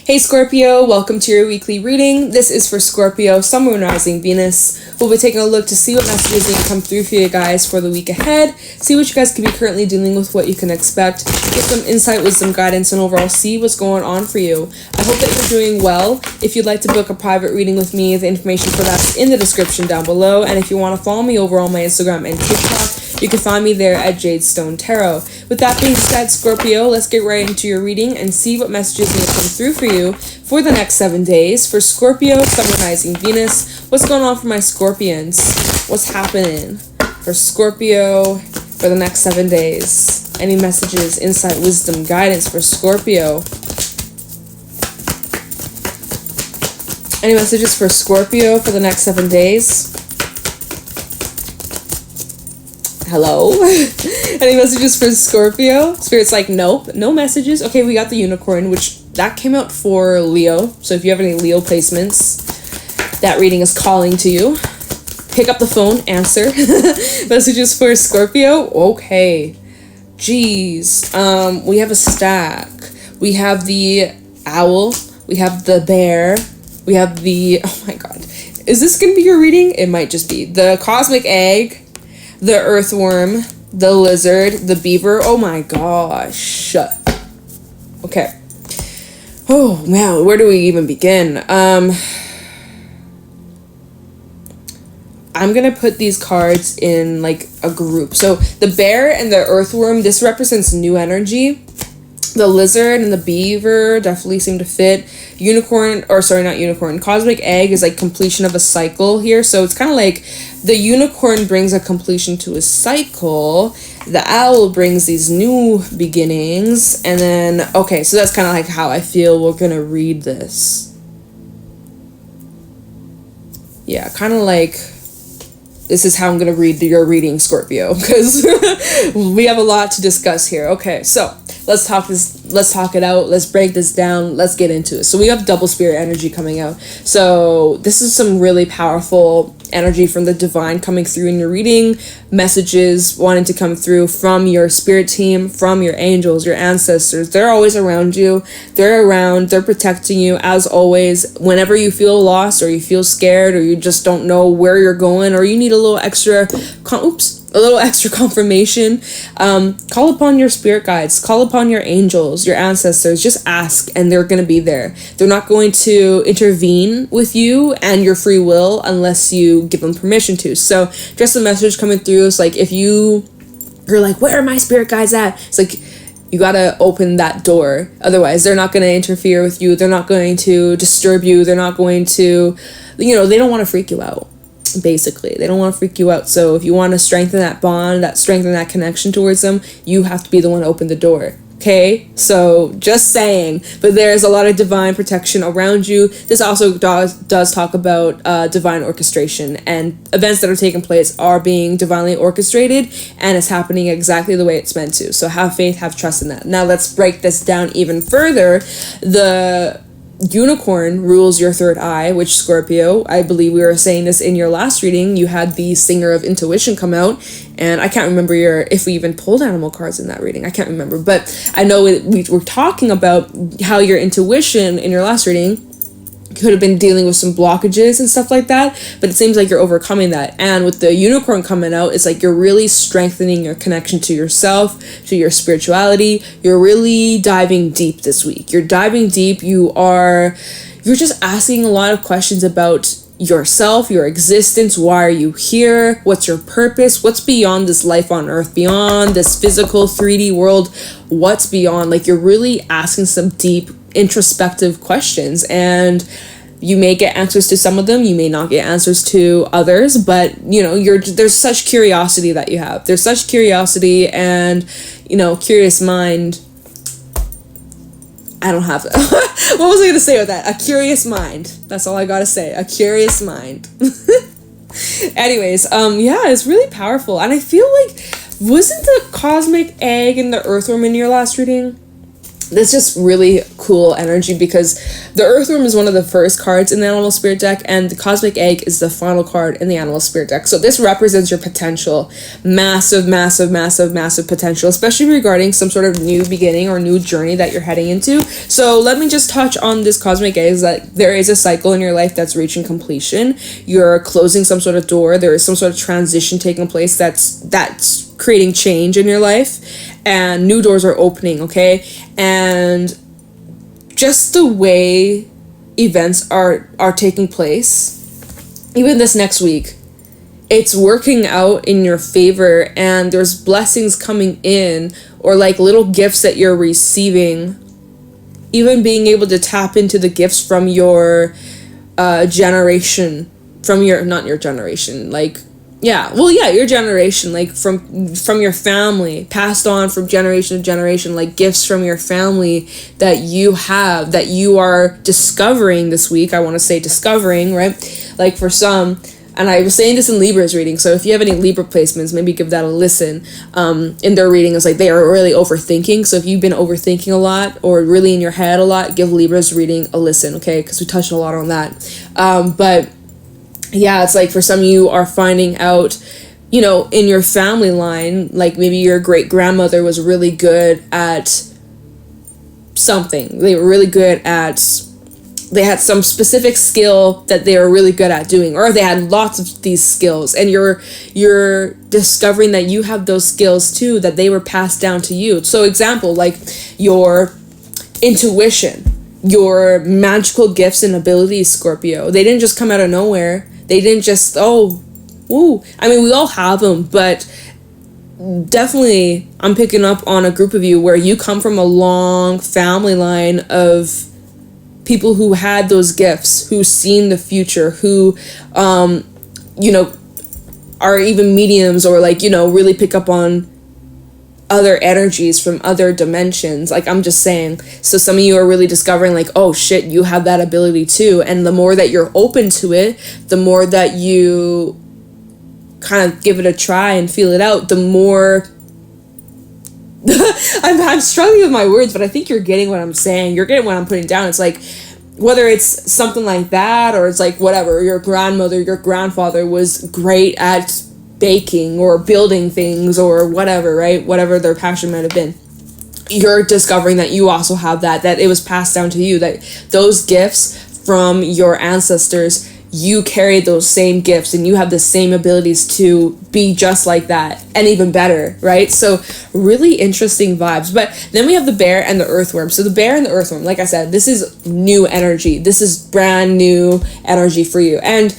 Hey Scorpio, welcome to your weekly reading. This is for Scorpio, Sun, Moon, Rising, Venus. We'll be taking a look to see what messages need to come through for you guys for the week ahead. See what you guys could be currently dealing with, what you can expect. Get some insight, wisdom, guidance, and overall see what's going on for you. I hope that you're doing well. If you'd like to book a private reading with me, the information for that's in the description down below. And if you want to follow me over on my Instagram and TikTok, you can find me there at JadeStoneTarot. With that being said, Scorpio, let's get right into your reading and see what messages need to come through for you for the next 7 days. For Scorpio, Sun, Moon, Rising, Venus, what's going on for my Scorpions? What's happening for Scorpio for the next 7 days? Any messages, insight, wisdom, guidance for Scorpio? Any messages for Scorpio for the next 7 days? Hello? Any messages for Scorpio? Spirit's like, nope, no messages. Okay, we got the unicorn, which that came out for Leo. So if you have any Leo placements, that reading is calling to you. Pick up the phone, answer. Messages for Scorpio? Okay. Jeez. We have a stack. We have the owl. We have the bear. We have the... Oh my god. Is this going to be your reading? It might just be. The cosmic egg. The earthworm, the lizard, the beaver. Oh my gosh. Okay. Oh man, where do we even begin? I'm gonna put these cards in like a group. So the bear and the earthworm, this represents new energy. The lizard and the beaver definitely seem to fit. Unicorn, or sorry, not unicorn. Cosmic egg is like completion of a cycle here. So it's kind of like the unicorn brings a completion to a cycle. The owl brings these new beginnings. And then, okay, so that's kind of like how I feel we're going to read this. Yeah, kind of like... This is how I'm going to read your reading, Scorpio, because we have a lot to discuss here. Okay, so let's talk it out. Let's break this down. Let's get into it. So we have double spirit energy coming out. So this is some really powerful energy from the divine coming through in your reading. Messages wanting to come through from your spirit team, from your angels, your ancestors. They're always around you. They're around. They're protecting you as always. Whenever you feel lost or you feel scared or you just don't know where you're going or you need a little extra confirmation, call upon your spirit guides, call upon your angels, your ancestors. Just ask and they're going to be there. They're not going to intervene with you and your free will unless you give them permission to. So just a message coming through is like, if you're like, where are my spirit guides at? It's like, you gotta open that door. Otherwise, they're not going to interfere with you. They're not going to disturb you. They're not going to, they don't want to freak you out. Basically, they don't want to freak you out. So if you want to strengthen that bond, strengthen that connection towards them, you have to be the one to open the door. Okay, so just saying, but there's a lot of divine protection around you. This also does talk about divine orchestration, and events that are taking place are being divinely orchestrated, and it's happening exactly the way it's meant to. So have faith, have trust in that. Now let's break this down even further. The unicorn rules your third eye, which Scorpio, I believe we were saying this in your last reading, you had the singer of intuition come out, and I can't remember if we even pulled animal cards in that reading. I can't remember, but I know we were talking about how your intuition in your last reading could have been dealing with some blockages and stuff like that, but it seems like you're overcoming that. And with the unicorn coming out, it's like you're really strengthening your connection to yourself, to your spirituality. You're really diving deep this week. You're diving deep. You're just asking a lot of questions about yourself, your existence. Why are you here? What's your purpose? What's beyond this life on earth, beyond this physical 3D world? What's beyond? Like, you're really asking some deep introspective questions, and you may get answers to some of them, you may not get answers to others, but there's such curiosity that you have. There's such curiosity and curious mind. I don't have that. What was I gonna say with that? A curious mind. That's all I gotta say. A curious mind. Anyways, yeah, it's really powerful, and I feel like, wasn't the cosmic egg and the earthworm in your last reading? That's just really cool energy, because the Earthworm is one of the first cards in the Animal Spirit deck, and the Cosmic Egg is the final card in the Animal Spirit deck. So this represents your potential. Massive, massive, massive, massive potential, especially regarding some sort of new beginning or new journey that you're heading into. So let me just touch on this Cosmic Egg, is that there is a cycle in your life that's reaching completion. You're closing some sort of door. There is some sort of transition taking place that's creating change in your life, and new doors are opening, okay? And just the way events are taking place, even this next week, it's working out in your favor, and there's blessings coming in, or like little gifts that you're receiving, even being able to tap into the gifts from your generation, from your, not your generation, like, your generation, like from your family, passed on from generation to generation, like gifts from your family that you have, that you are discovering this week. I want to say discovering, right? Like for some, and I was saying this in Libra's reading, so if you have any Libra placements, maybe give that a listen. In their reading, it's like they are really overthinking. So if you've been overthinking a lot or really in your head a lot, give Libra's reading a listen, okay? Because we touched a lot on that. But yeah, it's like for some of you are finding out, you know, in your family line, like maybe your great grandmother was really good at something. They were really good at, they had some specific skill that they were really good at doing, or they had lots of these skills, and you're discovering that you have those skills too, that they were passed down to you. So example, like your intuition, your magical gifts and abilities, Scorpio, they didn't just come out of nowhere. They didn't just, I mean, we all have them, but definitely I'm picking up on a group of you where you come from a long family line of people who had those gifts, who've seen the future, who, you know, are even mediums, or like, you know, really pick up on other energies from other dimensions. Like, I'm just saying, so some of you are really discovering like, oh shit, you have that ability too. And the more that you're open to it, the more that you kind of give it a try and feel it out, the more I'm struggling with my words, but I think you're getting what I'm saying. You're getting what I'm putting down. It's like, whether it's something like that, or it's like whatever, your grandmother, your grandfather was great at baking or building things or whatever, right? Whatever their passion might have been. You're discovering that you also have that it was passed down to you, that those gifts from your ancestors, you carry those same gifts and you have the same abilities to be just like that and even better, right? So really interesting vibes. But then we have the bear and the earthworm. So the bear and the earthworm, like I said, this is new energy. This is brand new energy for you. And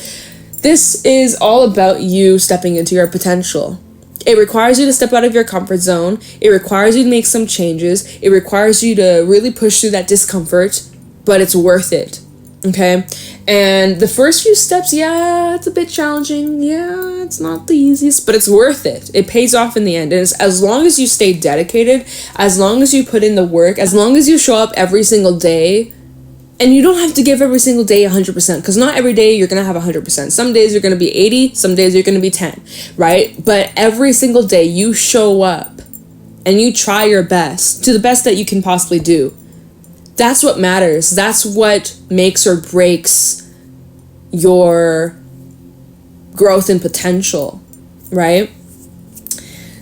this is all about you stepping into your potential. It requires you to step out of your comfort zone. It requires you to make some changes. It requires you to really push through that discomfort, but it's worth it. Okay? And the first few steps, it's a bit challenging. Yeah, it's not the easiest, but it's worth it. It pays off in the end. And as long as you stay dedicated, as long as you put in the work, as long as you show up every single day, and you don't have to give every single day 100%, because not every day you're going to have 100%. Some days you're going to be 80, some days you're going to be 10, right? But every single day you show up and you try your best to the best that you can possibly do. That's what matters. That's what makes or breaks your growth and potential, right?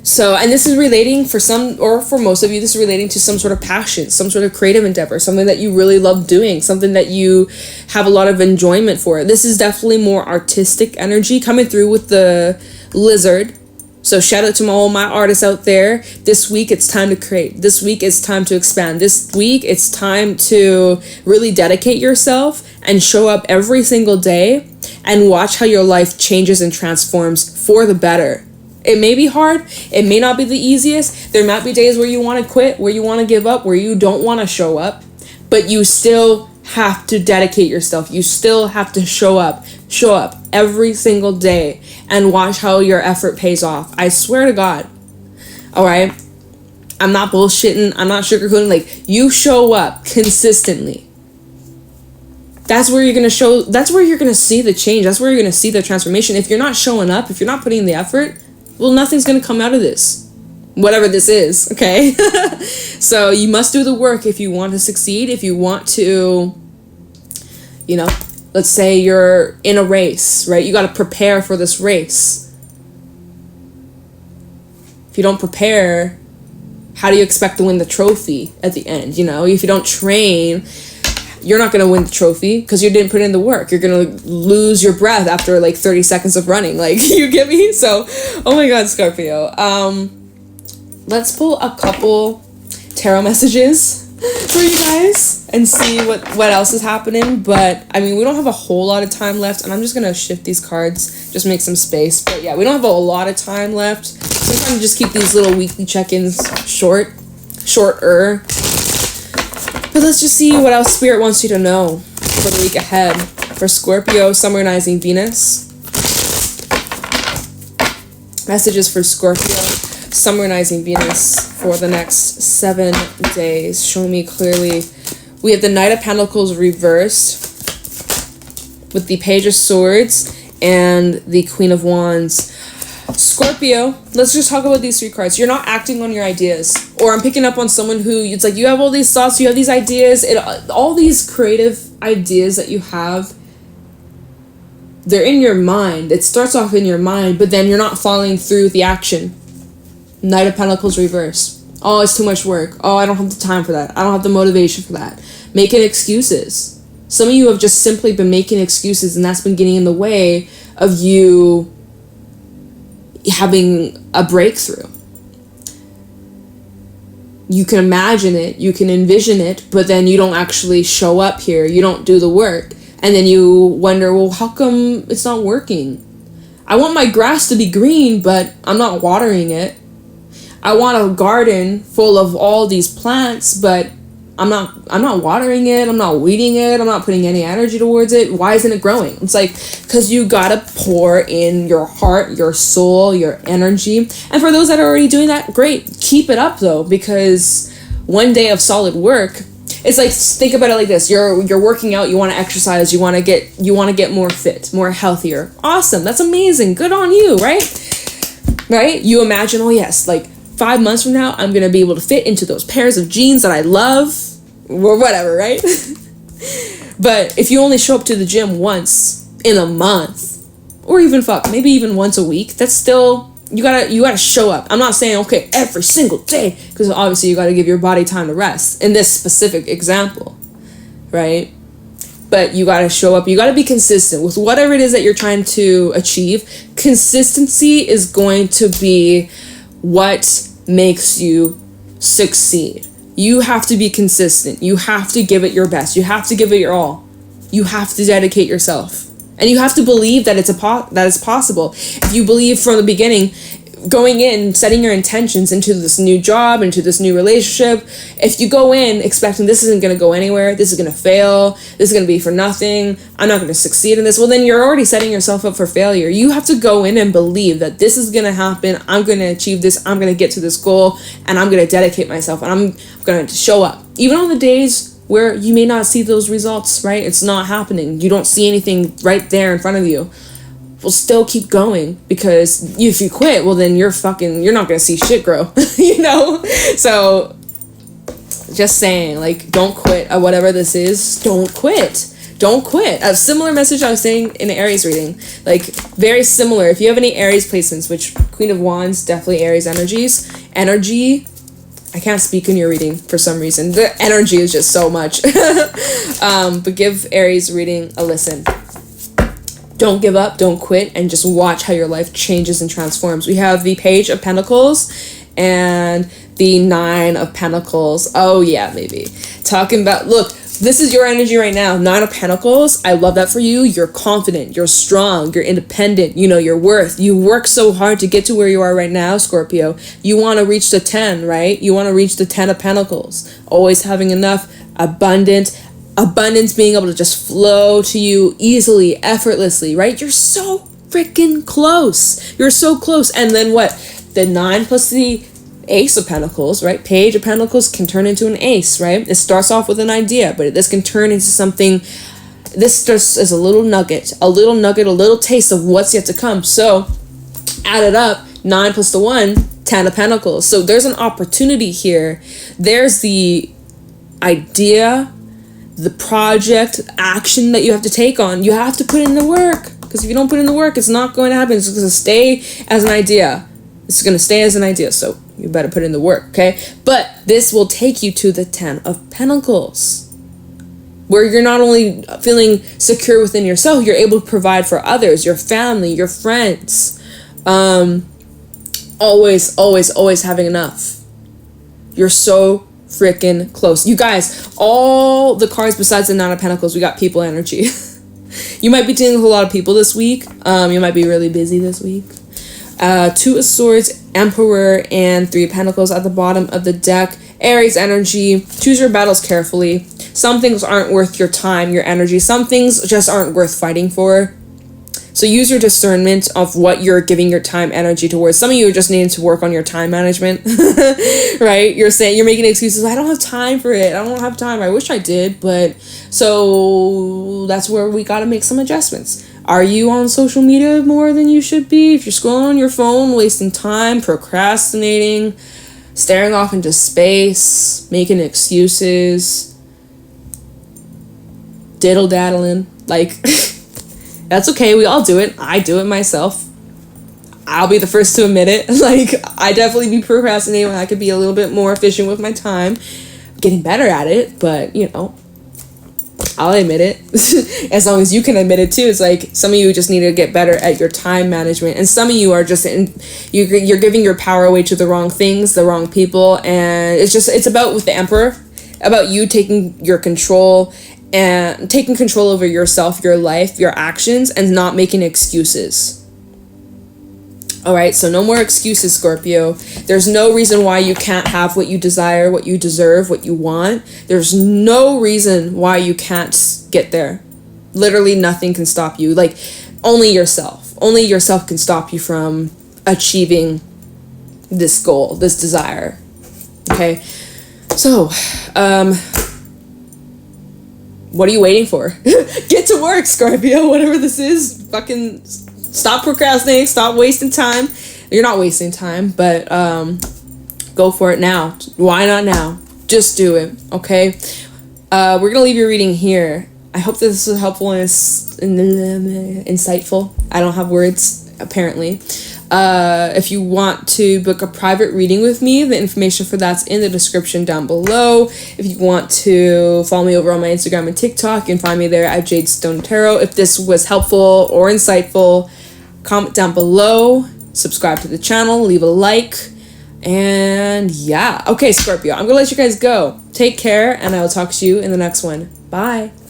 So, and this is relating for some, or for most of you, this is relating to some sort of passion, some sort of creative endeavor, something that you really love doing, something that you have a lot of enjoyment for. This is definitely more artistic energy coming through with the lizard. So shout out to all my artists out there. This week, it's time to create. This week, it's time to expand. This week, it's time to really dedicate yourself and show up every single day and watch how your life changes and transforms for the better. It may be hard. It may not be the easiest. There might be days where you want to quit, where you want to give up, where you don't want to show up, but you still have to dedicate yourself. You still have to show up every single day and watch how your effort pays off. I swear to God. All right. I'm not bullshitting. I'm not sugarcoating. Like, you show up consistently. That's where you're going to show, that's where you're going to see the change. That's where you're going to see the transformation. If you're not showing up, if you're not putting in the effort, well, nothing's going to come out of this. whatever this is, okay? So you must do the work if you want to succeed, if you want to, you know, let's say you're in a race, right? You got to prepare for this race. If you don't prepare, how do you expect to win the trophy at the end? You know, if you don't train, you're not going to win the trophy because you didn't put in the work. You're going to lose your breath after like 30 seconds of running. Like, you get me? So, oh my God, Scorpio. Let's pull a couple tarot messages for you guys and see what else is happening. But, I mean, we don't have a whole lot of time left, and I'm just going to shift these cards, just make some space. But yeah, we don't have a lot of time left. So I'm trying to just keep these little weekly check-ins shorter. But let's just see what else Spirit wants you to know for the week ahead. For Scorpio, Summarizing Venus. Messages for Scorpio, Summarizing Venus for the next 7 days. Show me clearly. We have the Knight of Pentacles reversed with the Page of Swords and the Queen of Wands. Scorpio, let's just talk about these 3 cards. You're not acting on your ideas. Or I'm picking up on someone who, it's like you have all these thoughts, you have these ideas, all these creative ideas that you have, they're in your mind. It starts off in your mind, but then you're not following through with the action. Knight of Pentacles reverse. Oh, it's too much work. Oh, I don't have the time for that. I don't have the motivation for that. Making excuses. Some of you have just simply been making excuses, and that's been getting in the way of you having a breakthrough. You can imagine it, you can envision it, but then you don't actually show up here. You don't do the work. And then you wonder, well, how come it's not working? I want my grass to be green, but I'm not watering it. I want a garden full of all these plants, but I'm not watering it. I'm not weeding it. I'm not putting any energy towards it. Why isn't it growing? It's like, because you gotta pour in your heart, your soul, your energy. And for those that are already doing that, great. Keep it up though, because one day of solid work, it's like, think about it like this. You're working out, you want to exercise, you want to get more fit, more healthier. Awesome. That's amazing. Good on you, right? Right? You imagine, oh yes, like 5 months from now, I'm going to be able to fit into those pairs of jeans that I love, or whatever, right? But if you only show up to the gym once in a month, or even maybe even once a week, that's still, you gotta show up. I'm not saying, okay, every single day, because obviously you gotta give your body time to rest in this specific example, right? But you gotta show up. You gotta be consistent with whatever it is that you're trying to achieve. Consistency is going to be what makes you succeed. You have to be consistent. You have to give it your best. You have to give it your all. You have to dedicate yourself. And you have to believe that that it's possible. If you believe from the beginning, going in, setting your intentions into this new job, into this new relationship, if you go in expecting this isn't going to go anywhere, this is going to fail, this is going to be for nothing, I'm not going to succeed in this, well, then you're already setting yourself up for failure. You have to go in and believe that this is going to happen, I'm going to achieve this, I'm going to get to this goal, and I'm going to dedicate myself, and I'm going to show up. Even on the days where you may not see those results, right? It's not happening. You don't see anything right there in front of you. Well, still keep going, because if you quit, well, then you're not going to see shit grow, you know? So just saying, like, don't quit at whatever this is. Don't quit. Don't quit. A similar message I was saying in the Aries reading, like, very similar. If you have any Aries placements, which Queen of Wands, definitely Aries energy, I can't speak in your reading for some reason. The energy is just so much. But give Aries reading a listen. Don't give up, don't quit, and just watch how your life changes and transforms. We have the Page of Pentacles and the 9 of Pentacles. Oh yeah, maybe. Talking about, look, this is your energy right now. 9 of Pentacles, I love that for you. You're confident, you're strong, you're independent, you know your worth. You work so hard to get to where you are right now, Scorpio. You want to reach the 10, right? You want to reach the 10 of Pentacles. Always having enough, abundance being able to just flow to you easily, effortlessly, right? You're so freaking close. You're so close. And then what? The 9 plus the Ace of Pentacles, right? Page of Pentacles can turn into an ace, right? It starts off with an idea, but this can turn into something. This just is a little nugget, a little taste of what's yet to come. So add it up. 9 plus the 1, Ten of Pentacles. So there's an opportunity here. There's the idea, the project, action that you have to take on. You have to put in the work, because if you don't put in the work, it's not going to happen. It's going to stay as an idea. It's going to stay as an idea. So you better put in the work, okay? But this will take you to the Ten of Pentacles, where you're not only feeling secure within yourself, you're able to provide for others, your family, your friends. Always having enough. You're so freaking close. You guys, all the cards besides the Nine of Pentacles, we got people energy. You might be dealing with a lot of people this week. You might be really busy this week. Two of Swords, Emperor, and Three of Pentacles at the bottom of the deck. Aries energy. Choose your battles carefully. Some things aren't worth your time, your energy. Some things just aren't worth fighting for. So use your discernment of what you're giving your time energy towards. Some of you are just needing to work on your time management, right? You're making excuses. I don't have time for it. I don't have time. I wish I did. But so that's where we got to make some adjustments. Are you on social media more than you should be? If you're scrolling on your phone, wasting time, procrastinating, staring off into space, making excuses, diddle-daddling, like... That's okay. We all do it. I do it myself. I'll be the first to admit it. Like, I definitely be procrastinating when I could be a little bit more efficient with my time. Getting better at it, but, you know, I'll admit it. As long as you can admit it, too. It's like, some of you just need to get better at your time management. And some of you are just, you're giving your power away to the wrong things, the wrong people. And it's about, with the Emperor, about you taking your control and taking control over yourself, your life, your actions, and not making excuses. All right, so no more excuses, Scorpio. There's no reason why you can't have what you desire, what you deserve, what you want. There's no reason why you can't get there. Literally nothing can stop you. Like, only yourself. Only yourself can stop you from achieving this goal, this desire. Okay? So, what are you waiting for? Get to work, Scorpio. Whatever this is, fucking stop procrastinating. Stop wasting time. You're not wasting time, but go for it now. Why not now? Just do it, okay? We're going to leave your reading here. I hope this was helpful and insightful. I don't have words, apparently. If you want to book a private reading with me, the information for that's in the description down below. If you want to follow me over on my Instagram and TikTok, you can find me there at JadeStoneTarot. If this was helpful or insightful, comment down below, subscribe to the channel, leave a like, and yeah. Okay, Scorpio, I'm gonna let you guys go. Take care, and I will talk to you in the next one. Bye.